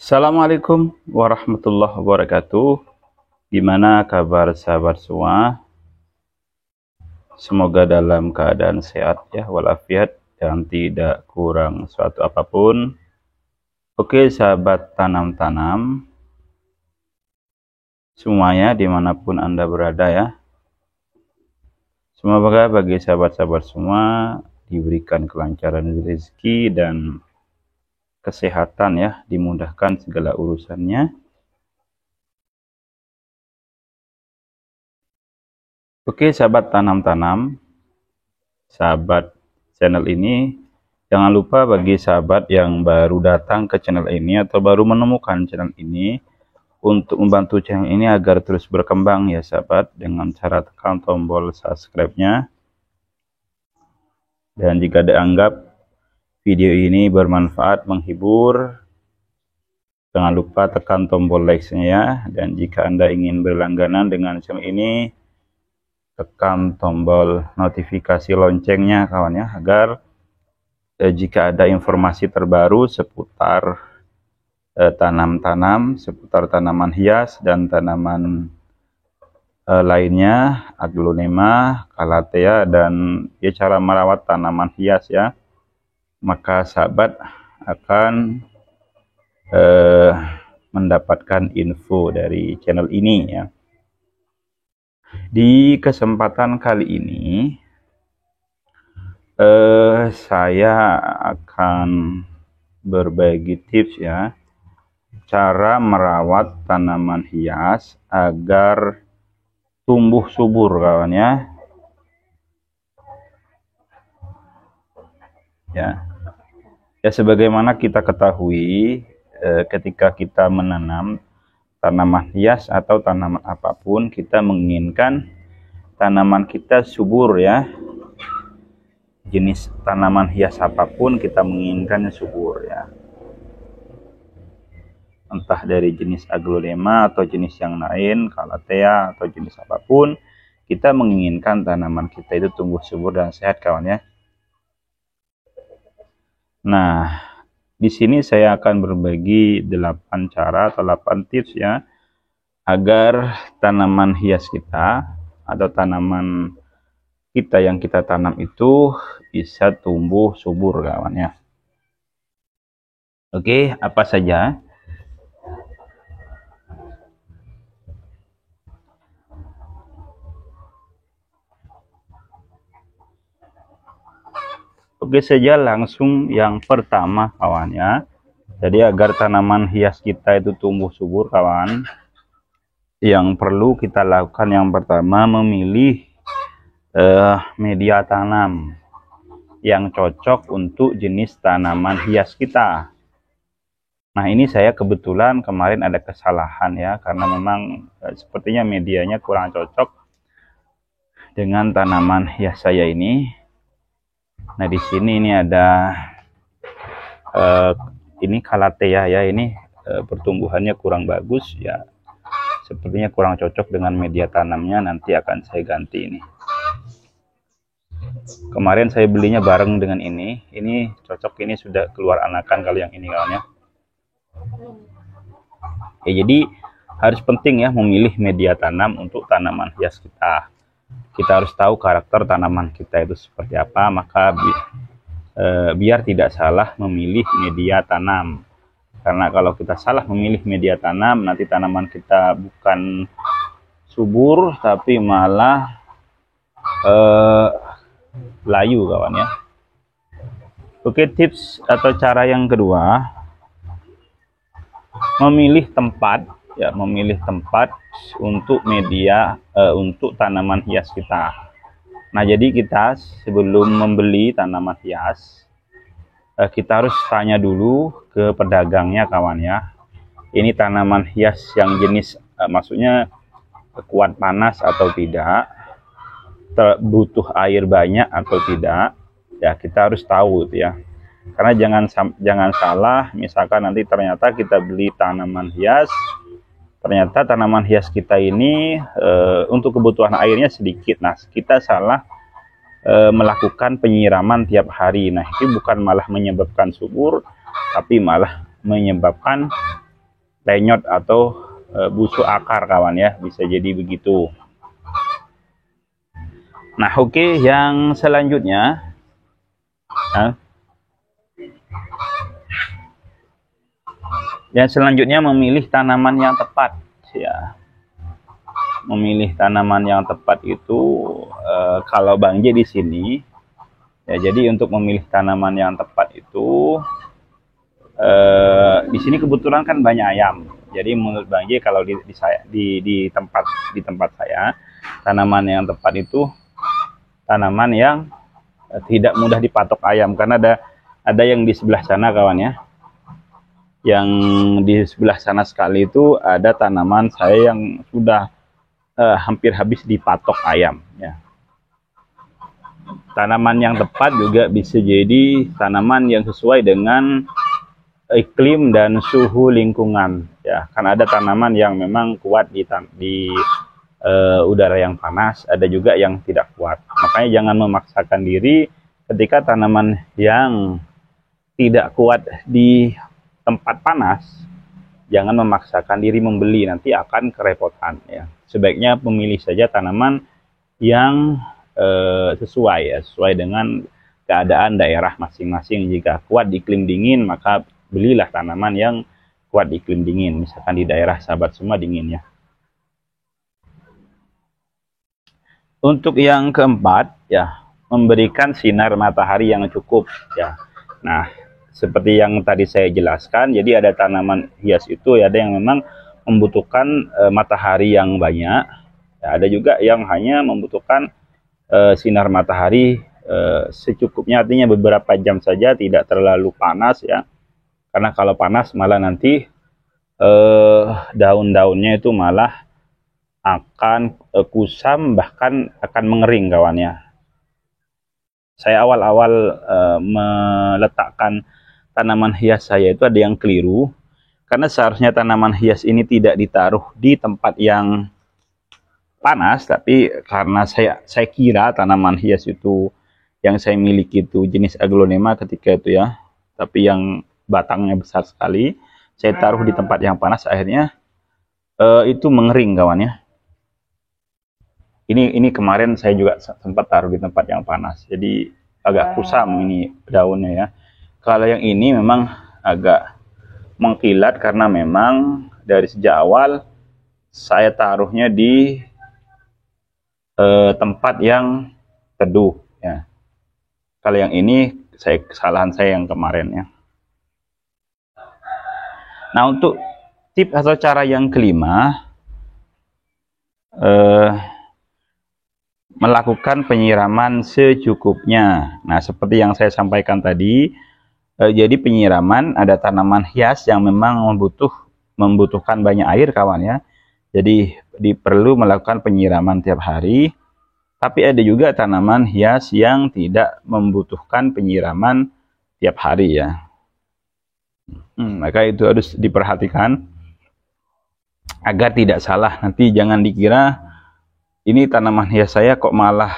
Assalamualaikum warahmatullahi wabarakatuh. Gimana kabar sahabat semua? Semoga dalam keadaan sehat ya walafiat dan tidak kurang suatu apapun. Oke sahabat tanam-tanam semuanya dimanapun Anda berada ya. Semoga bagi sahabat-sahabat semua diberikan kelancaran rezeki dan kesehatan ya, dimudahkan segala urusannya. Oke sahabat tanam-tanam, sahabat channel ini, jangan lupa bagi sahabat yang baru datang ke channel ini atau baru menemukan channel ini, untuk membantu channel ini agar terus berkembang ya sahabat, dengan cara tekan tombol subscribe-nya. Dan jika dianggap video ini bermanfaat, menghibur, jangan lupa tekan tombol like-nya ya. Dan jika Anda ingin berlangganan dengan channel ini, tekan tombol notifikasi loncengnya kawan ya, agar jika ada informasi terbaru seputar seputar tanaman hias dan tanaman lainnya, aglonema, calathea, dan ya cara merawat tanaman hias ya, maka sahabat akan mendapatkan info dari channel ini ya. Di kesempatan kali ini saya akan berbagi tips ya, cara merawat tanaman hias agar tumbuh subur kawan ya. Ya sebagaimana kita ketahui, ketika kita menanam tanaman hias atau tanaman apapun, kita menginginkan tanaman kita subur ya. Jenis tanaman hias apapun kita menginginkannya subur ya, entah dari jenis aglonema atau jenis yang lain, calathea atau jenis apapun, kita menginginkan tanaman kita itu tumbuh subur dan sehat kawan ya. Nah, di sini saya akan berbagi 8 cara atau 8 tips ya, agar tanaman hias kita atau tanaman kita yang kita tanam itu bisa tumbuh subur kawan ya. Oke, apa saja? Oke saja, langsung yang pertama kawan ya. Jadi agar tanaman hias kita itu tumbuh subur kawan, yang perlu kita lakukan yang pertama, memilih media tanam yang cocok untuk jenis tanaman hias kita. Nah ini saya kebetulan kemarin ada kesalahan ya, karena memang sepertinya medianya kurang cocok dengan tanaman hias saya ini. Nah di sini ini ada ini calathea ya, ini pertumbuhannya kurang bagus ya, sepertinya kurang cocok dengan media tanamnya, nanti akan saya ganti ini. Kemarin saya belinya bareng dengan ini cocok, ini sudah keluar anakan kalau yang ini kawan ya. Jadi harus penting ya memilih media tanam untuk tanaman hias kita. Kita harus tahu karakter tanaman kita itu seperti apa, maka biar tidak salah memilih media tanam. Karena kalau kita salah memilih media tanam, nanti tanaman kita bukan subur tapi malah layu kawan ya. Oke, tips atau cara yang kedua, memilih tempat ya, memilih tempat untuk media untuk tanaman hias kita. Nah jadi kita sebelum membeli tanaman hias, kita harus tanya dulu ke pedagangnya kawan ya, ini tanaman hias yang jenis maksudnya kuat panas atau tidak, butuh air banyak atau tidak ya, kita harus tahu ya. Karena jangan salah, misalkan nanti ternyata kita beli tanaman hias, ternyata tanaman hias kita ini untuk kebutuhan airnya sedikit. Nah kita salah melakukan penyiraman tiap hari. Nah itu bukan malah menyebabkan subur, tapi malah menyebabkan lenyot atau busuk akar kawan ya, bisa jadi begitu. Nah oke, yang selanjutnya memilih tanaman yang tepat ya. Memilih tanaman yang tepat itu kalau Bang J di sini ya, jadi untuk memilih tanaman yang tepat itu di sini kebetulan kan banyak ayam. Jadi menurut Bang J kalau di tempat saya, tanaman yang tepat itu tanaman yang tidak mudah dipatok ayam, karena ada yang di sebelah sana kawan ya. Yang di sebelah sana sekali itu ada tanaman saya yang sudah hampir habis dipatok ayam ya. Tanaman yang tepat juga bisa jadi tanaman yang sesuai dengan iklim dan suhu lingkungan ya. Kan ada tanaman yang memang kuat di udara yang panas, ada juga yang tidak kuat. Makanya jangan memaksakan diri ketika tanaman yang tidak kuat di tempat panas, jangan memaksakan diri membeli, nanti akan kerepotan ya. Sebaiknya memilih saja tanaman yang sesuai dengan keadaan daerah masing-masing. Jika kuat di iklim dingin, maka belilah tanaman yang kuat di iklim dingin. Misalkan di daerah sahabat semua dingin ya. Untuk yang keempat ya, memberikan sinar matahari yang cukup ya. Nah, seperti yang tadi saya jelaskan, jadi ada tanaman hias itu ya, ada yang memang membutuhkan matahari yang banyak ya, ada juga yang hanya membutuhkan sinar matahari secukupnya, artinya beberapa jam saja, tidak terlalu panas ya, karena kalau panas malah nanti daun-daunnya itu malah akan kusam, bahkan akan mengering kawannya. Saya awal-awal meletakkan tanaman hias saya itu ada yang keliru, karena seharusnya tanaman hias ini tidak ditaruh di tempat yang panas, tapi karena saya kira tanaman hias itu yang saya miliki itu jenis aglonema ketika itu ya, tapi yang batangnya besar sekali, saya taruh di tempat yang panas, akhirnya itu mengering kawan ya. Ini kemarin saya juga sempat taruh di tempat yang panas, jadi agak kusam ini daunnya ya. Kalau yang ini memang agak mengkilat karena memang dari sejak awal saya taruhnya di tempat yang teduh ya. Kalau yang ini kesalahan saya yang kemarin ya. Nah, untuk tips atau cara yang kelima, melakukan penyiraman secukupnya. Nah, seperti yang saya sampaikan tadi, jadi penyiraman, ada tanaman hias yang memang membutuhkan banyak air kawan ya. Jadi perlu melakukan penyiraman tiap hari. Tapi ada juga tanaman hias yang tidak membutuhkan penyiraman tiap hari ya. Maka itu harus diperhatikan agar tidak salah. Nanti jangan dikira ini tanaman hias saya kok malah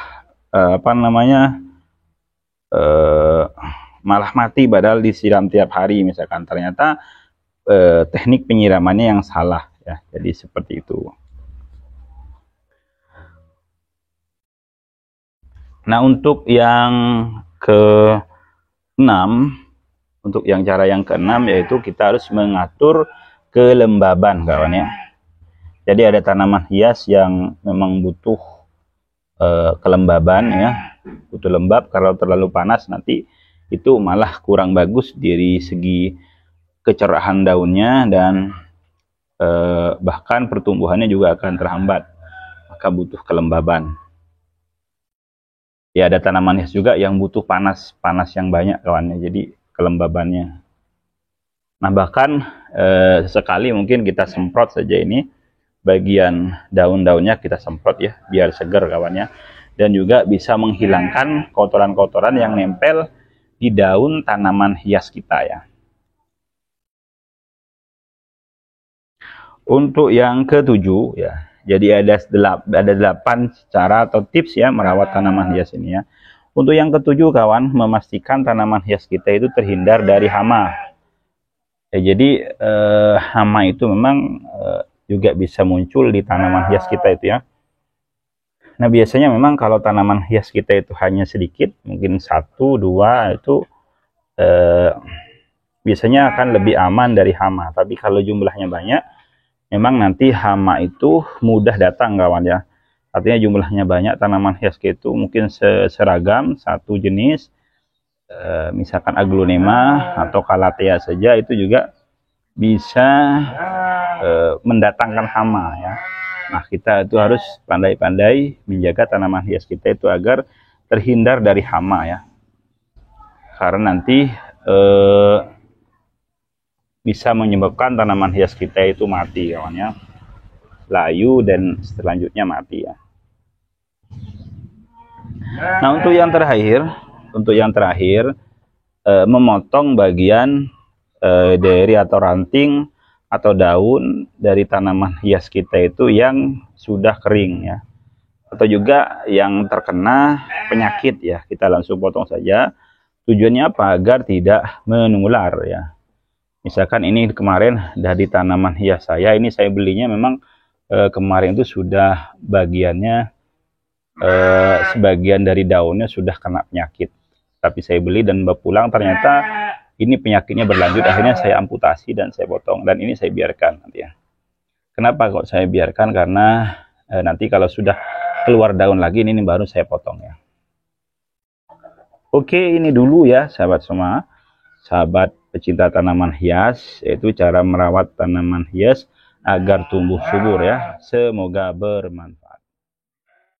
malah mati padahal disiram tiap hari misalkan. Ternyata teknik penyiramannya yang salah ya. Jadi seperti itu. Nah, untuk yang keenam, untuk yang cara yang keenam yaitu kita harus mengatur kelembaban kawan ya. Jadi ada tanaman hias yang memang butuh kelembaban ya, butuh lembab. Kalau terlalu panas nanti itu malah kurang bagus dari segi kecerahan daunnya, dan bahkan pertumbuhannya juga akan terhambat, maka butuh kelembaban. Ya, ada tanaman hias juga yang butuh panas yang banyak kawannya, jadi kelembabannya. Nah, bahkan sekali mungkin kita semprot saja ini, bagian daun-daunnya kita semprot ya, biar segar kawannya, dan juga bisa menghilangkan kotoran-kotoran yang nempel di daun tanaman hias kita ya. Untuk yang ketujuh ya, jadi ada 8 cara atau tips ya merawat tanaman hias ini ya. Untuk yang ketujuh kawan, memastikan tanaman hias kita itu terhindar dari hama. Jadi hama itu memang juga bisa muncul di tanaman hias kita itu ya. Nah biasanya memang kalau tanaman hias kita itu hanya sedikit, mungkin 1-2 itu biasanya akan lebih aman dari hama. Tapi kalau jumlahnya banyak, memang nanti hama itu mudah datang kawan ya. Artinya jumlahnya banyak, tanaman hias kita itu mungkin seragam, satu jenis, misalkan aglonema atau calathea saja, itu juga bisa mendatangkan hama ya. Nah kita itu harus pandai-pandai menjaga tanaman hias kita itu agar terhindar dari hama ya, karena nanti bisa menyebabkan tanaman hias kita itu mati kawan ya, layu dan selanjutnya mati ya. Nah untuk yang terakhir memotong bagian dari atau ranting atau daun dari tanaman hias kita itu yang sudah kering ya, atau juga yang terkena penyakit ya, kita langsung potong saja. Tujuannya apa? Agar tidak menular ya. Misalkan ini kemarin dari tanaman hias saya, ini saya belinya memang kemarin itu sudah bagiannya sebagian dari daunnya sudah kena penyakit, tapi saya beli dan bawa pulang ternyata ini penyakitnya berlanjut, akhirnya saya amputasi dan saya potong, dan ini saya biarkan nanti ya. Kenapa kok saya biarkan? Karena nanti kalau sudah keluar daun lagi, ini baru saya potong ya. Oke, ini dulu ya sahabat semua, sahabat pecinta tanaman hias, yaitu cara merawat tanaman hias agar tumbuh subur ya. Semoga bermanfaat.